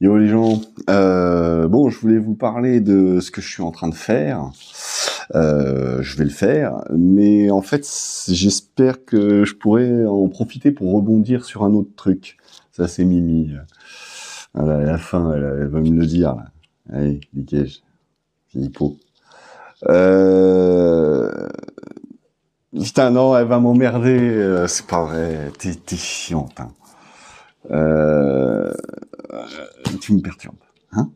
Yo les gens, bon, je voulais vous parler de ce que je suis en train de faire. Je vais le faire, mais en fait, j'espère que je pourrais en profiter pour rebondir sur un autre truc. Ça, c'est Mimi. Voilà, à la fin, elle va me le dire. Là. Allez, dégage. Filippo. Putain, non, elle va m'emmerder. C'est pas vrai. T'es chiante. Hein. Tu me perturbes. Hein?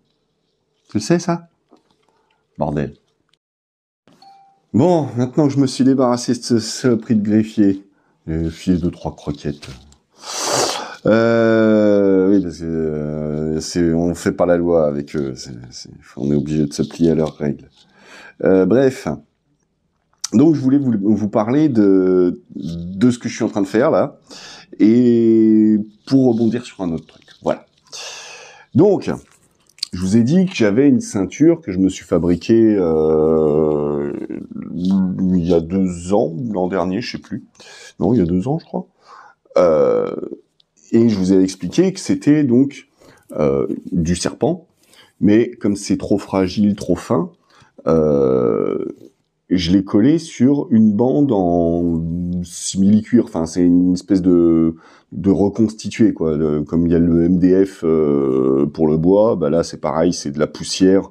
Tu le sais, ça? Bordel. Bon, maintenant que je me suis débarrassé de ce saloperie de greffier, j'ai filé 2-3 croquettes. Oui, parce que on fait pas la loi avec eux. On est obligé de se plier à leurs règles. Bref. Donc, je voulais vous parler de ce que je suis en train de faire, là. Et pour rebondir sur un autre truc. Voilà. Donc, je vous ai dit que j'avais une ceinture que je me suis fabriquée il y a 2 ans, l'an dernier, je sais plus. Non, il y a 2 ans, je crois. Et je vous ai expliqué que c'était donc du serpent, mais comme c'est trop fragile, trop fin, je l'ai collé sur une bande en simili-cuir. Enfin, c'est une espèce de reconstitué, quoi. Comme il y a le MDF pour le bois, bah là c'est pareil, c'est de la poussière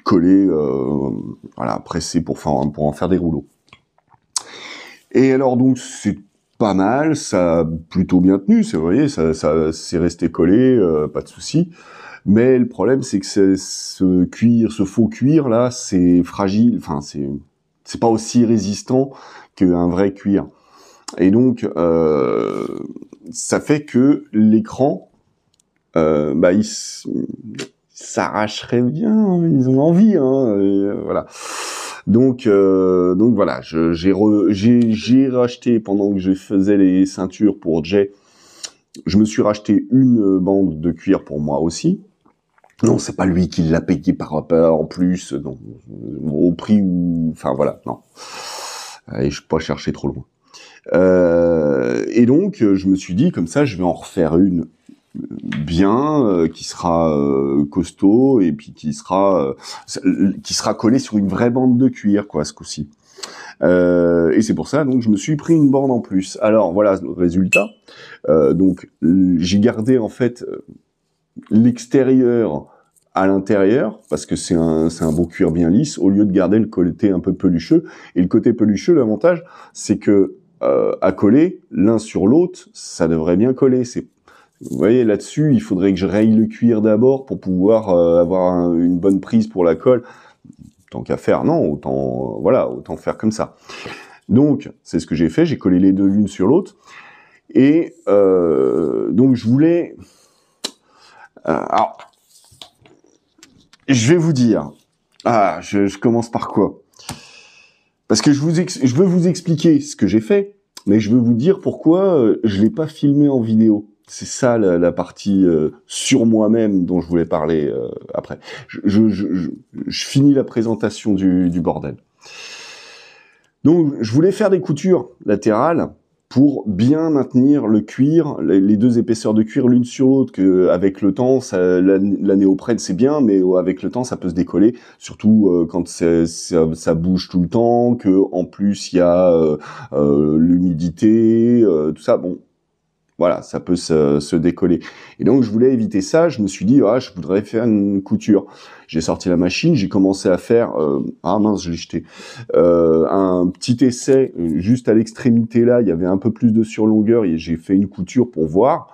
collée, voilà, pressée pour en faire des rouleaux. Et alors donc c'est pas mal, ça a plutôt bien tenu, vous voyez, ça c'est resté collé, pas de souci. Mais le problème, c'est que ce faux cuir là, c'est fragile. Enfin, c'est pas aussi résistant qu'un vrai cuir. Et donc, ça fait que l'écran, bah, il s'arracherait bien. Ils ont envie, hein. Voilà. Donc voilà. J'ai racheté pendant que je faisais les ceintures pour Jay. Je me suis racheté une bande de cuir pour moi aussi. Non, c'est pas lui qui l'a payé en plus, non, au prix où... Enfin, voilà, non. Allez, je peux pas chercher trop loin. Et donc, je me suis dit, comme ça, je vais en refaire une bien, qui sera costaud, et puis qui sera collée sur une vraie bande de cuir, quoi, ce coup-ci. Et c'est pour ça, donc, je me suis pris une bande en plus. Alors, voilà le résultat. Donc, j'ai gardé, en fait... l'extérieur à l'intérieur, parce que c'est un beau cuir bien lisse, au lieu de garder le côté un peu pelucheux. Et le côté pelucheux, l'avantage, c'est que à coller, l'un sur l'autre, ça devrait bien coller. Vous voyez, là-dessus, il faudrait que je raye le cuir d'abord pour pouvoir avoir une bonne prise pour la colle. Tant qu'à faire, non, autant faire comme ça. Donc, c'est ce que j'ai fait, j'ai collé les deux l'une sur l'autre. Et donc, je voulais... alors, je vais vous dire. Je commence par quoi? Parce que je veux vous expliquer ce que j'ai fait, mais je veux vous dire pourquoi je l'ai pas filmé en vidéo. C'est ça la partie sur moi-même dont je voulais parler après. Je finis la présentation du bordel. Donc, je voulais faire des coutures latérales pour bien maintenir le cuir, les deux épaisseurs de cuir l'une sur l'autre, que avec le temps, la néoprène c'est bien, mais avec le temps ça peut se décoller, surtout quand ça bouge tout le temps, que en plus il y a l'humidité, tout ça, bon, voilà, ça peut se décoller. Et donc je voulais éviter ça, je me suis dit, je voudrais faire une couture. J'ai sorti la machine, j'ai commencé à faire... ah mince, je l'ai jeté. Un petit essai, juste à l'extrémité là, il y avait un peu plus de surlongueur, et j'ai fait une couture pour voir.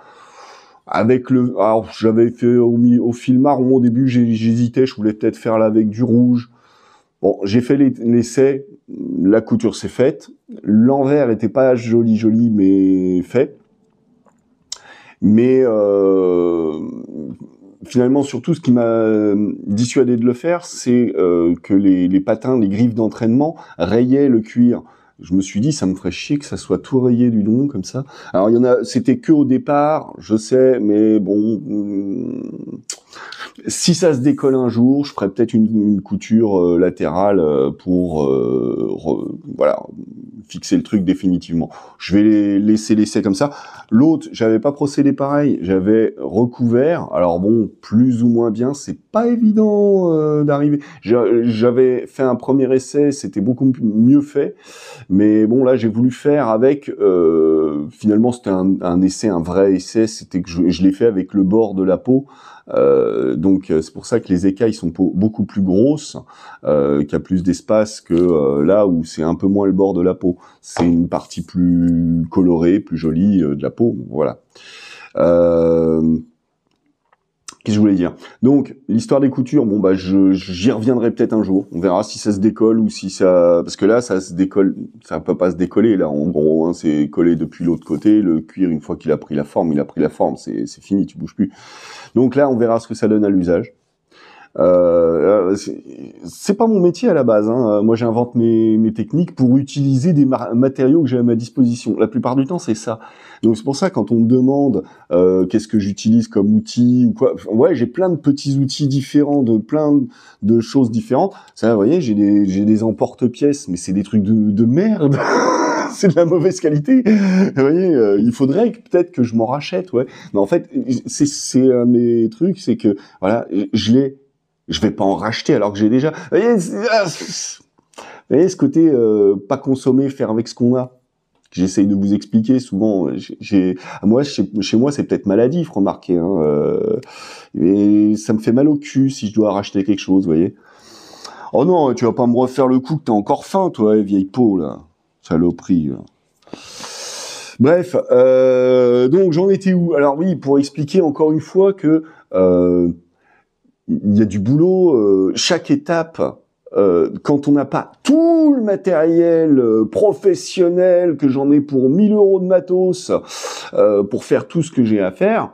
Alors j'avais fait au fil marron au début, j'hésitais, je voulais peut-être faire là avec du rouge. Bon, j'ai fait l'essai, la couture s'est faite. L'envers était pas joli, mais fait. Mais finalement, surtout, ce qui m'a dissuadé de le faire, c'est que les patins, les griffes d'entraînement rayaient le cuir. je me suis dit, ça me ferait chier que ça soit tout rayé du long comme ça. Alors il y en a, c'était que au départ, je sais, mais bon, si ça se décolle un jour, je ferai peut-être une couture latérale pour voilà, fixer le truc définitivement. Je vais les laisser comme ça. L'autre, j'avais pas procédé pareil, j'avais recouvert. Alors bon, plus ou moins bien, c'est pas évident d'arriver. J'avais fait un premier essai, c'était beaucoup mieux fait, mais bon là j'ai voulu faire avec. Finalement, c'était un essai, un vrai essai. C'était que je l'ai fait avec le bord de la peau. Donc c'est pour ça que les écailles sont beaucoup plus grosses, qu'il y a plus d'espace que là où c'est un peu moins le bord de la peau. C'est une partie plus colorée, plus jolie de la peau. Voilà. Qu'est-ce que je voulais dire? Donc l'histoire des coutures, bon bah j'y reviendrai peut-être un jour. On verra si ça se décolle ou si ça, parce que là ça se décolle, ça peut pas se décoller là. En gros, hein, c'est collé depuis l'autre côté. Le cuir, une fois qu'il a pris la forme, il a pris la forme. C'est fini, tu bouges plus. Donc là, on verra ce que ça donne à l'usage. C'est pas mon métier à la base. Hein. Moi, j'invente mes techniques pour utiliser des matériaux que j'ai à ma disposition. La plupart du temps, c'est ça. Donc c'est pour ça quand on me demande qu'est-ce que j'utilise comme outil ou quoi. Ouais, j'ai plein de petits outils différents, de plein de choses différentes. Ça, vous voyez, j'ai des emporte-pièces, mais c'est des trucs de merde. C'est de la mauvaise qualité. Vous voyez, il faudrait peut-être que je m'en rachète, ouais. Mais en fait, c'est un de mes trucs, c'est que voilà, je vais pas en racheter alors que j'ai déjà. Vous voyez ce côté pas consommer, faire avec ce qu'on a. J'essaye de vous expliquer. Souvent, moi, chez moi, c'est peut-être maladif, remarquez. Hein, et ça me fait mal au cul si je dois racheter quelque chose, vous voyez. Oh non, tu vas pas me refaire le coup que t'as encore faim, toi, vieille peau là. Saloperie. Bref, donc j'en étais où? Alors oui, pour expliquer encore une fois que il y a du boulot. Chaque étape, quand on n'a pas tout le matériel professionnel, que j'en ai pour 1000 € de matos pour faire tout ce que j'ai à faire,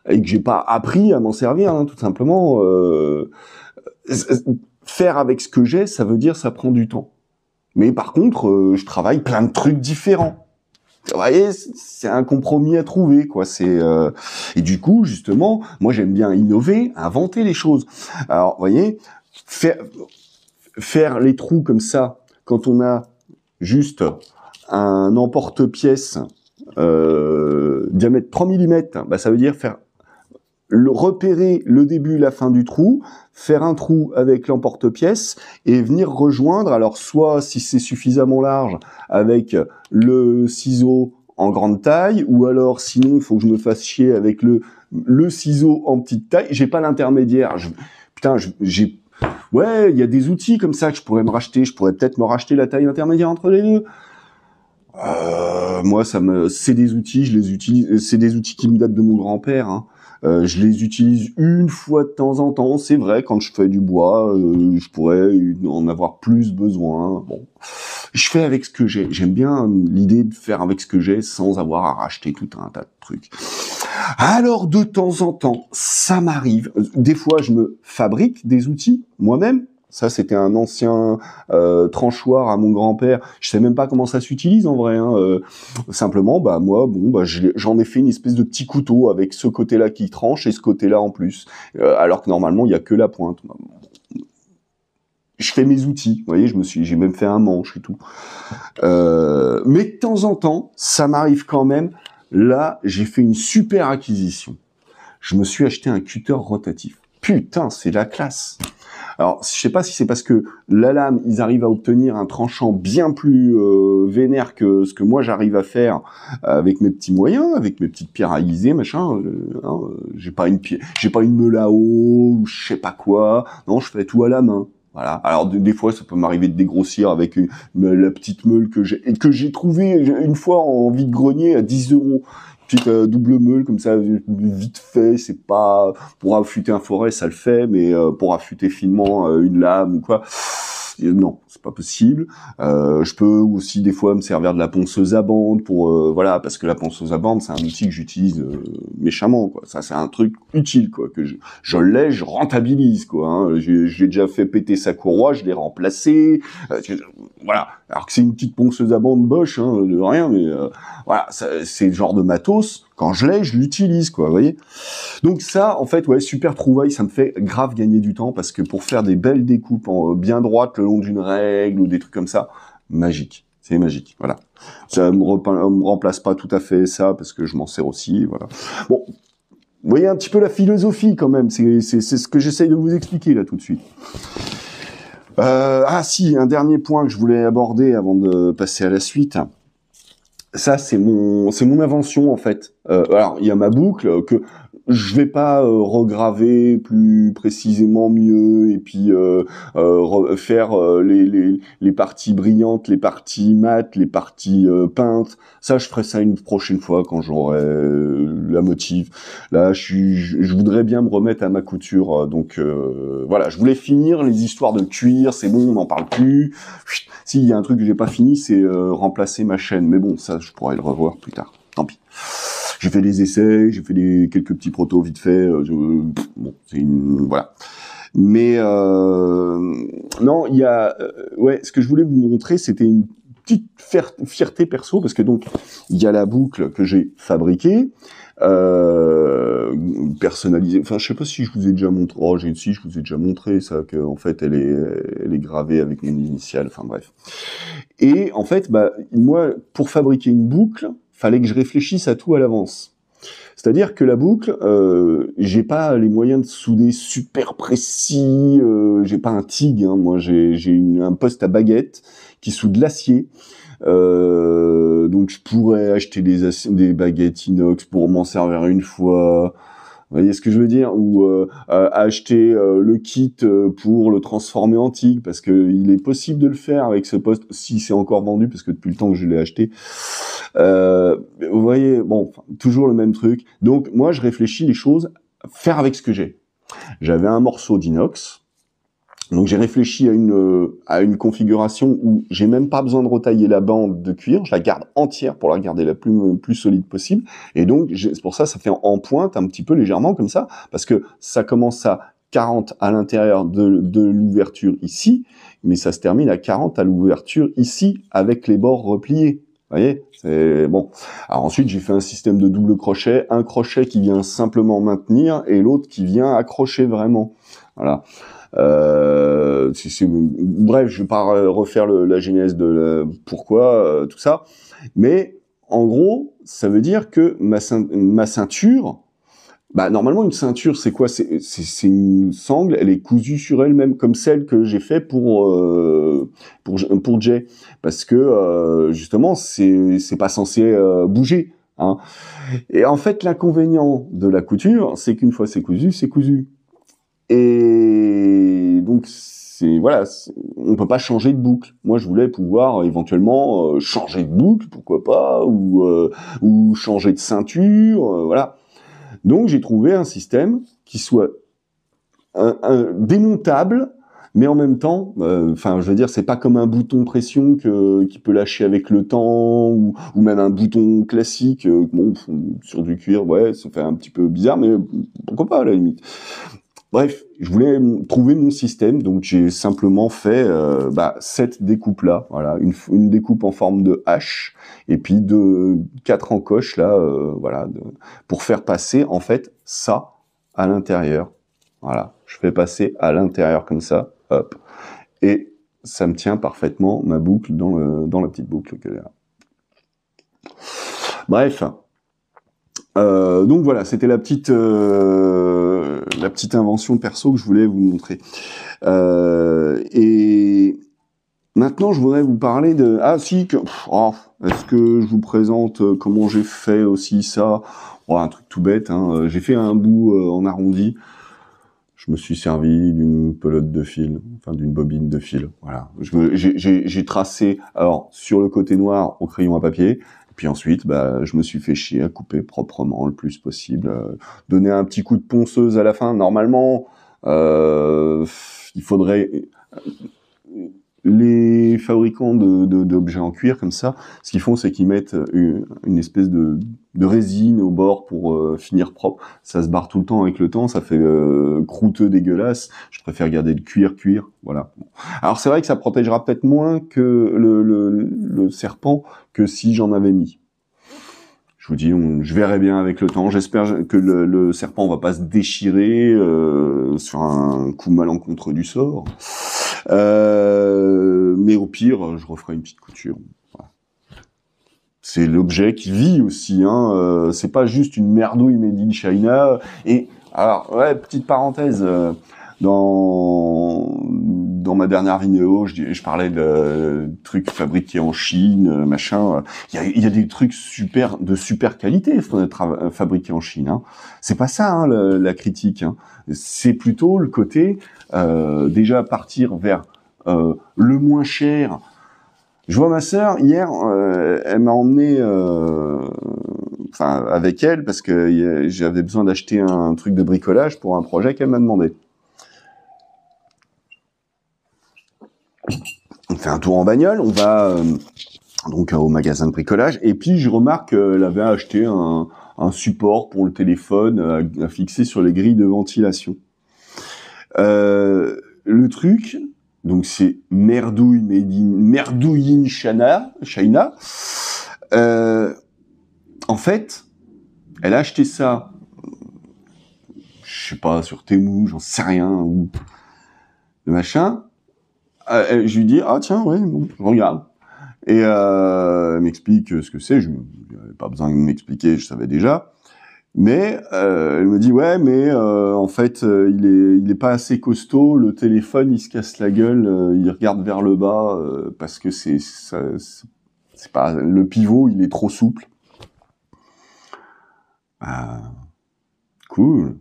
et que j'ai pas appris à m'en servir, hein, tout simplement. Faire avec ce que j'ai, ça veut dire ça prend du temps. Mais par contre, je travaille plein de trucs différents. Vous voyez, c'est un compromis à trouver, quoi. Et du coup, justement, moi j'aime bien innover, inventer les choses. Alors, vous voyez, faire les trous comme ça, quand on a juste un emporte-pièce diamètre 3 mm, bah ça veut dire repérer le début, la fin du trou, faire un trou avec l'emporte-pièce et venir rejoindre, alors soit si c'est suffisamment large avec le ciseau en grande taille, ou alors sinon il faut que je me fasse chier avec le ciseau en petite taille. J'ai pas l'intermédiaire. Ouais, il y a des outils comme ça que je pourrais me racheter. Je pourrais peut-être me racheter la taille intermédiaire entre les deux. Moi, c'est des outils, je les utilise. C'est des outils qui me datent de mon grand-père. Hein. Je les utilise une fois de temps en temps, c'est vrai, quand je fais du bois, je pourrais en avoir plus besoin. Bon, je fais avec ce que j'ai. J'aime bien l'idée de faire avec ce que j'ai sans avoir à racheter tout un tas de trucs. Alors, de temps en temps, ça m'arrive. Des fois, je me fabrique des outils moi-même. Ça, c'était un ancien tranchoir à mon grand-père. Je sais même pas comment ça s'utilise en vrai. Hein. Simplement, bah moi, j'en ai fait une espèce de petit couteau avec ce côté-là qui tranche et ce côté-là en plus. Alors que normalement, il y a que la pointe. Je fais mes outils. Vous voyez, j'ai même fait un manche et tout. Mais de temps en temps, ça m'arrive quand même. Là, j'ai fait une super acquisition. Je me suis acheté un cutter rotatif. Putain, c'est la classe. Alors, je sais pas si c'est parce que la lame, ils arrivent à obtenir un tranchant bien plus vénère que ce que moi j'arrive à faire avec mes petits moyens, avec mes petites pierres aiguisées, machin. J'ai pas une meule à eau ou je sais pas quoi. Non, je fais tout à la main. Voilà. Alors des fois, ça peut m'arriver de dégrossir avec la petite meule que j'ai trouvée une fois en vide-grenier à 10 €. Petite double meule comme ça, vite fait. C'est pas pour affûter un forêt, ça le fait, mais pour affûter finement une lame ou quoi, non, c'est pas possible. Je peux aussi des fois me servir de la ponceuse à bande pour voilà, parce que la ponceuse à bande c'est un outil que j'utilise méchamment quoi. Ça c'est un truc utile quoi, que je l'ai, je rentabilise quoi. Hein. J'ai déjà fait péter sa courroie, je l'ai remplacé. Voilà. Alors que c'est une petite ponceuse à bande Bosch, hein, de rien, mais voilà, c'est le genre de matos. Quand je l'ai, je l'utilise quoi, vous voyez. Donc ça, en fait, ouais, super trouvaille, ça me fait grave gagner du temps parce que pour faire des belles découpes bien droites le long d'une règle ou des trucs comme ça, magique, c'est magique, voilà. Ça me remplace pas tout à fait ça parce que je m'en sers aussi, voilà. Bon, vous voyez un petit peu la philosophie quand même, c'est ce que j'essaye de vous expliquer là tout de suite. Ah si, un dernier point que je voulais aborder avant de passer à la suite. Ça, c'est mon invention en fait. Alors, il y a ma boucle que je vais pas regraver plus précisément mieux et puis faire les parties brillantes, les parties mates, les parties peintes. Ça, je ferai ça une prochaine fois quand j'aurai la motive. Là, je voudrais bien me remettre à ma couture. Donc voilà, je voulais finir les histoires de cuir. C'est bon, on n'en parle plus. S'il y a un truc que j'ai pas fini, c'est remplacer ma chaîne. Mais bon, ça, je pourrais le revoir plus tard. Tant pis. J'ai fait des essais, j'ai fait quelques petits protos vite fait. Bon, c'est voilà. Mais non, il y a ouais, ce que je voulais vous montrer, c'était une petite fierté perso parce que donc il y a la boucle que j'ai fabriquée, personnalisée. Enfin, je sais pas si je vous ai déjà montré. Oh, si je vous ai déjà montré ça, que en fait elle est gravée avec mon initiale. Enfin bref. Et en fait, bah moi, pour fabriquer une boucle, fallait que je réfléchisse à tout à l'avance. C'est-à-dire que la boucle, j'ai pas les moyens de souder super précis, j'ai pas un TIG, hein, moi j'ai un poste à baguette qui soude l'acier, donc je pourrais acheter des baguettes inox pour m'en servir une fois. Vous voyez ce que je veux dire? Ou acheter le kit pour le transformer en TIG, parce que il est possible de le faire avec ce poste, si c'est encore vendu, parce que depuis le temps que je l'ai acheté. Vous voyez, bon, toujours le même truc. Donc moi, je réfléchis les choses, faire avec ce que j'ai. J'avais un morceau d'inox, donc j'ai réfléchi à une configuration où j'ai même pas besoin de retailler la bande de cuir, je la garde entière pour la garder la plus solide possible, et donc c'est pour ça fait en pointe un petit peu légèrement comme ça, parce que ça commence à 40 à l'intérieur de l'ouverture ici, mais ça se termine à 40 à l'ouverture ici, avec les bords repliés. Vous voyez, c'est bon. Alors ensuite, j'ai fait un système de double crochet, un crochet qui vient simplement maintenir et l'autre qui vient accrocher vraiment. Voilà. Bref, je vais pas refaire la genèse de pourquoi tout ça, mais en gros, ça veut dire que ma ceinture, bah normalement une ceinture c'est quoi? C'est une sangle, elle est cousue sur elle-même comme celle que j'ai fait pour Jay, parce que justement c'est pas censé bouger, hein. Et en fait l'inconvénient de la couture, c'est qu'une fois c'est cousu, c'est cousu. Et donc voilà, on peut pas changer de boucle. Moi, je voulais pouvoir éventuellement changer de boucle, pourquoi pas, ou changer de ceinture, voilà. Donc j'ai trouvé un système qui soit un démontable, mais en même temps, enfin je veux dire, c'est pas comme un bouton pression qui peut lâcher avec le temps, ou même un bouton classique. Bon, sur du cuir, ouais, ça fait un petit peu bizarre, mais pourquoi pas à la limite. Bref, je voulais trouver mon système, donc j'ai simplement fait cette découpe-là, voilà, une découpe en forme de H, et puis 4 encoches là, voilà, pour faire passer en fait ça à l'intérieur. Voilà, je fais passer à l'intérieur comme ça, hop, et ça me tient parfaitement ma boucle dans la petite boucle qu'elle est là. Bref. Donc voilà, c'était la petite invention perso que je voulais vous montrer. Et maintenant, je voudrais vous parler de... Ah si, est-ce que je vous présente comment j'ai fait aussi ça? Un truc tout bête, hein. J'ai fait un bout en arrondi. Je me suis servi d'une pelote de fil, enfin d'une bobine de fil. Voilà. J'ai tracé, alors sur le côté noir au crayon à papier. Puis ensuite, je me suis fait chier à couper proprement le plus possible, donner un petit coup de ponceuse à la fin. Normalement, il faudrait les fabricants d'objets en cuir comme ça, ce qu'ils font, c'est qu'ils mettent une espèce de résine au bord pour finir propre. Ça se barre tout le temps avec le temps, ça fait croûteux, dégueulasse. Je préfère garder le cuir, voilà. Alors c'est vrai que ça protégera peut-être moins que le serpent que si j'en avais mis. Je vous dis, je verrai bien avec le temps. J'espère que le serpent va pas se déchirer sur un coup malencontreux du sort. Mais au pire, je referai une petite couture. Voilà. C'est l'objet qui vit aussi. C'est pas juste une merdouille made in China. Et alors, ouais, petite parenthèse. Dans ma dernière vidéo, je parlais de trucs fabriqués en Chine, machin. Il y a des trucs de super qualité fabriqués en Chine. Hein. C'est pas ça la critique. Hein. C'est plutôt le côté déjà partir vers le moins cher. Je vois ma sœur hier, elle m'a emmené, avec elle parce que j'avais besoin d'acheter un truc de bricolage pour un projet qu'elle m'a demandé. On fait un tour en bagnole, on va donc au magasin de bricolage, et puis je remarque qu'elle avait acheté un support pour le téléphone à fixer sur les grilles de ventilation. Le truc, donc c'est merdouille in China. En fait, elle a acheté ça, je sais pas, sur Temu, j'en sais rien, ou le machin. Je lui dis, ah tiens, ouais, bon, je regarde. Et elle m'explique ce que c'est. Je n'avais pas besoin de m'expliquer, je savais déjà. Mais elle me dit, ouais, mais en fait, il est pas assez costaud. Le téléphone, il se casse la gueule. Il regarde vers le bas parce que c'est pas le pivot, il est trop souple. Cool.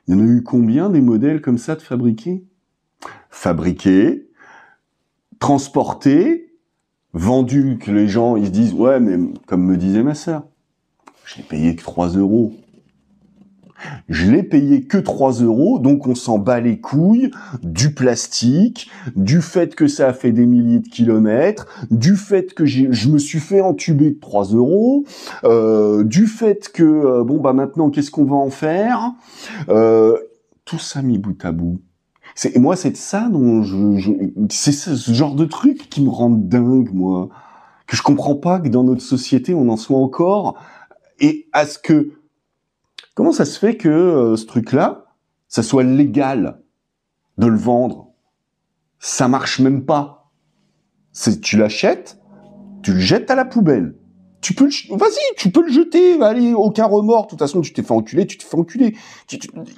Il y en a eu combien des modèles comme ça de fabriqués? Fabriqués, transportés, vendus, que les gens ils se disent ouais, mais comme me disait ma sœur, je l'ai payé que 3 €. Je l'ai payé que 3 €, donc on s'en bat les couilles du plastique, du fait que ça a fait des milliers de kilomètres, du fait que je me suis fait entuber de 3 €, du fait que maintenant qu'est-ce qu'on va en faire, tout ça mis bout à bout. Moi, c'est de ça dont c'est ce genre de truc qui me rend dingue, moi. Que je comprends pas que dans notre société, on en soit encore. Et comment ça se fait que ce truc-là, ça soit légal de le vendre? Ça marche même pas. Tu l'achètes, tu le jettes à la poubelle. Tu peux le jeter, allez, aucun remords. De toute façon, tu t'es fait enculer.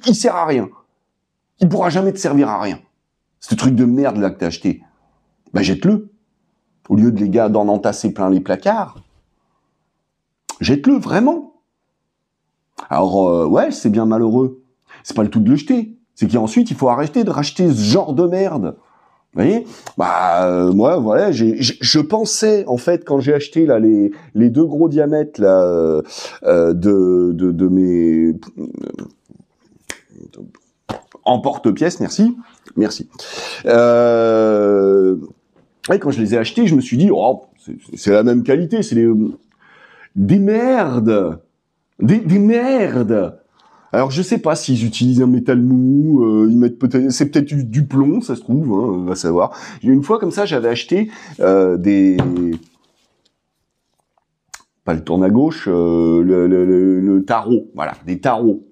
Il sert à rien. Il pourra jamais te servir à rien. Ce truc de merde là que t'as acheté, jette-le. Au lieu de d'en entasser plein les placards, jette-le vraiment. Alors ouais, c'est bien malheureux. C'est pas le tout de le jeter. C'est qu'ensuite il faut arrêter de racheter ce genre de merde. Vous voyez, moi voilà, je pensais en fait quand j'ai acheté là les 2 gros diamètres là de mes en porte-pièces, merci. Et quand je les ai achetés, je me suis dit, oh, c'est la même qualité, c'est des merdes, des merdes. Alors je sais pas s'ils utilisent un métal mou, ils mettent c'est peut-être du plomb, ça se trouve, on va savoir. Une fois comme ça, j'avais acheté pas le tourne à gauche, le tarot, voilà, des tarots.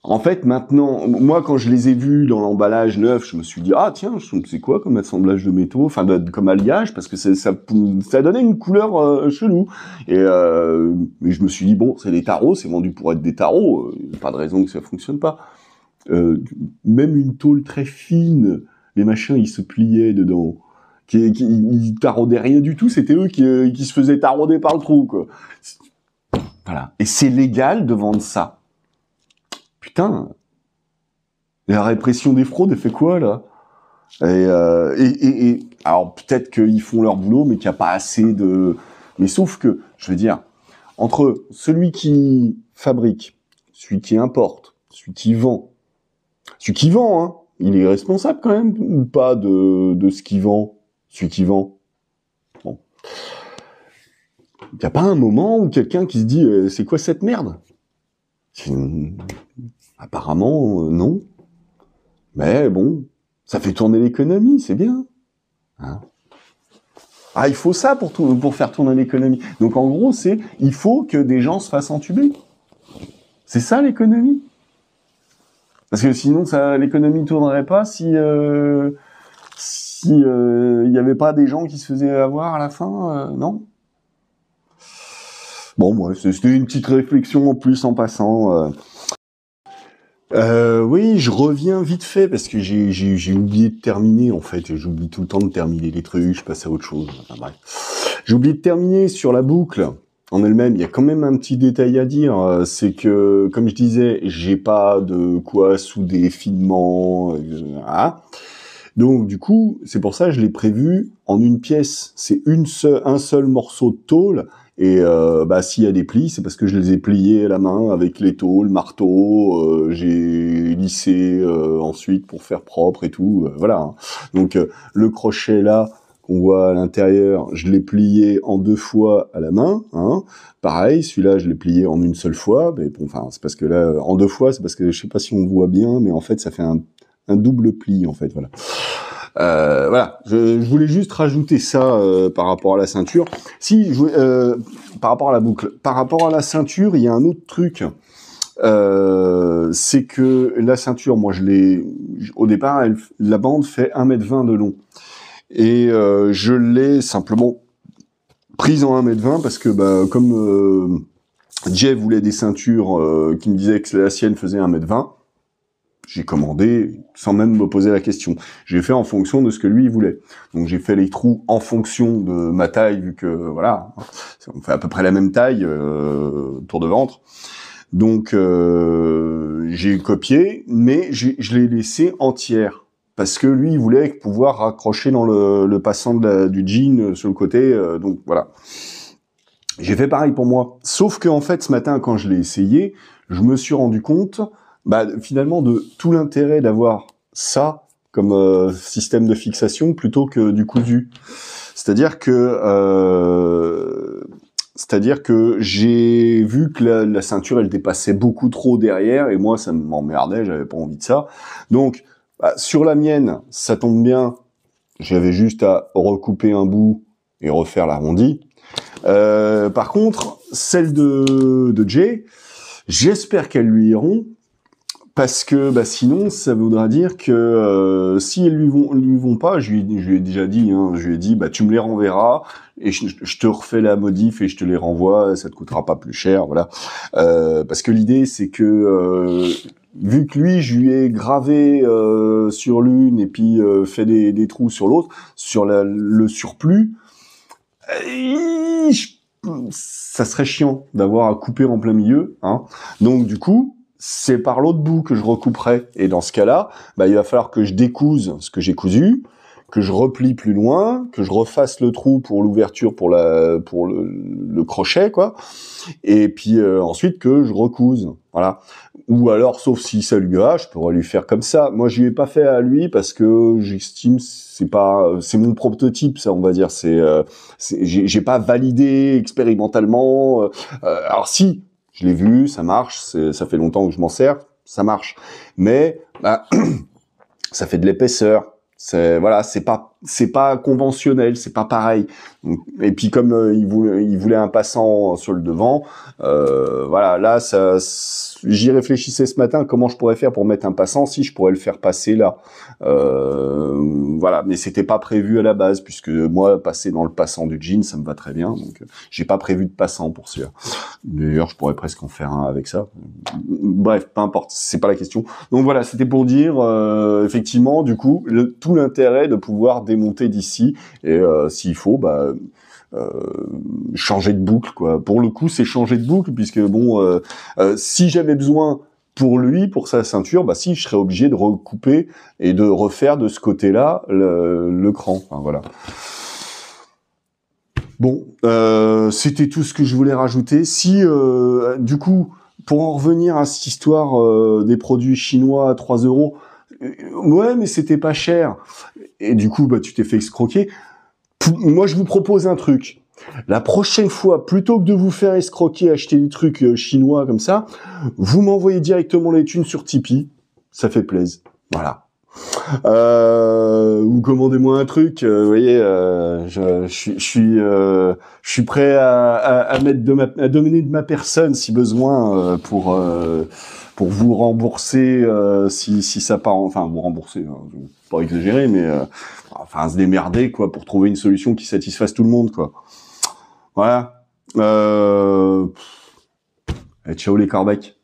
En fait, maintenant, moi, quand je les ai vus dans l'emballage neuf, je me suis dit, ah tiens, c'est quoi comme assemblage de métaux, comme alliage, parce que ça donnait une couleur chelou. Et je me suis dit, bon, c'est des tarots, c'est vendu pour être des tarots, pas de raison que ça fonctionne pas. Même une tôle très fine, les machins, ils se pliaient dedans. Ils taraudaient rien du tout, c'était eux qui se faisaient tarauder par le trou, quoi. Voilà. Et c'est légal de vendre ça. Putain, la répression des fraudes, elle fait quoi, là? Et alors, peut-être qu'ils font leur boulot, mais qu'il n'y a pas assez de... Mais sauf que, je veux dire, entre celui qui fabrique, celui qui importe, celui qui vend, Il est responsable quand même ou pas de ce qu'il vend, celui qui vend. Bon. Il n'y a pas un moment où quelqu'un qui se dit c'est quoi cette merde? Apparemment non. Mais bon, ça fait tourner l'économie, c'est bien. Hein, ah, il faut ça pour faire tourner l'économie. Donc en gros, il faut que des gens se fassent entuber. C'est ça l'économie. Parce que sinon, l'économie tournerait pas si il y avait pas des gens qui se faisaient avoir à la fin, non. Bon, moi, c'était une petite réflexion en plus en passant. Oui, je reviens vite fait parce que j'ai oublié de terminer en fait. J'oublie tout le temps de terminer les trucs, je passe à autre chose. Enfin, bref. J'ai oublié de terminer sur la boucle en elle-même. Il y a quand même un petit détail à dire, c'est que, comme je disais, j'ai pas de quoi souder finement. Donc du coup, c'est pour ça que je l'ai prévu en une pièce. C'est un seul morceau de tôle. Et s'il y a des plis, c'est parce que je les ai pliés à la main avec l'étau, le marteau, j'ai lissé ensuite pour faire propre et tout, voilà. Donc le crochet là qu'on voit à l'intérieur, je l'ai plié en 2 fois à la main, hein. Pareil, celui-là je l'ai plié en une seule fois, mais bon, enfin c'est parce que là en 2 fois, c'est parce que je sais pas si on voit bien, mais en fait ça fait un double pli en fait, voilà. Voilà, je voulais juste rajouter ça par rapport à la ceinture. Par rapport à la boucle, par rapport à la ceinture, il y a un autre truc. C'est que la ceinture, moi, au départ, la bande fait 1,20 m de long. Et je l'ai simplement prise en 1,20 m parce que, comme Jay voulait des ceintures qui me disaient que la sienne faisait 1,20 m, j'ai commandé sans même me poser la question. J'ai fait en fonction de ce que lui il voulait. Donc j'ai fait les trous en fonction de ma taille, vu que voilà, on fait à peu près la même taille, tour de ventre. Donc j'ai copié, mais je l'ai laissé entière parce que lui il voulait pouvoir raccrocher dans le passant du jean sur le côté. Donc voilà. J'ai fait pareil pour moi. Sauf que en fait ce matin quand je l'ai essayé, je me suis rendu compte finalement de tout l'intérêt d'avoir ça comme système de fixation plutôt que du cousu. C'est-à-dire que j'ai vu que la ceinture elle dépassait beaucoup trop derrière et moi ça m'emmerdait, j'avais pas envie de ça. Donc sur la mienne, ça tombe bien, j'avais juste à recouper un bout et refaire l'arrondi. Par contre, celle de Jay, j'espère qu'elles lui iront. Parce que sinon, ça voudra dire que si elles lui vont pas, je lui ai déjà dit, je lui ai dit, tu me les renverras et je te refais la modif et je te les renvoie, ça te coûtera pas plus cher, voilà. Parce que l'idée, c'est que vu que lui, je lui ai gravé sur l'une et puis fait des trous sur l'autre, sur le surplus, ça serait chiant d'avoir à couper en plein milieu, hein. Donc du coup, c'est par l'autre bout que je recouperai. Et dans ce cas-là, il va falloir que je découse ce que j'ai cousu, que je replie plus loin, que je refasse le trou pour l'ouverture pour le crochet, quoi. Et puis ensuite que je recouse, voilà. Ou alors, sauf si ça lui va, je pourrais lui faire comme ça. Moi, je lui ai pas fait à lui parce que j'estime c'est mon prototype, ça, on va dire. J'ai pas validé expérimentalement. Alors si. Je l'ai vu, ça marche, ça fait longtemps que je m'en sers, ça marche. Mais ça fait de l'épaisseur. C'est pas conventionnel, c'est pas pareil. Et puis comme il voulait un passant sur le devant, voilà, là j'y réfléchissais ce matin comment je pourrais faire pour mettre un passant, si je pourrais le faire passer là. Voilà, mais c'était pas prévu à la base puisque moi passer dans le passant du jean, ça me va très bien. Donc j'ai pas prévu de passant pour celui-là. D'ailleurs, je pourrais presque en faire un avec ça. Bref, peu importe, c'est pas la question. Donc voilà, c'était pour dire effectivement du coup tout l'intérêt de pouvoir démonter d'ici et s'il faut changer de boucle, quoi. Pour le coup, c'est changer de boucle puisque si j'avais besoin pour lui, pour sa ceinture, si je serais obligé de recouper et de refaire de ce côté-là le cran. Enfin, voilà. Bon, c'était tout ce que je voulais rajouter. Si, du coup, pour en revenir à cette histoire des produits chinois à 3 €, Ouais, mais c'était pas cher. Et du coup, bah, tu t'es fait escroquer. Moi, je vous propose un truc. La prochaine fois, plutôt que de vous faire escroquer, acheter des trucs chinois comme ça, vous m'envoyez directement les thunes sur Tipeee. Ça fait plaisir. Voilà. Ou commandez-moi un truc. Vous voyez, je suis prêt à mettre à donner de ma personne si besoin pour vous rembourser si ça part. Enfin, vous rembourser. Hein, pas exagérer, mais enfin se démerder quoi pour trouver une solution qui satisfasse tout le monde quoi. Voilà. Ciao les corbecs.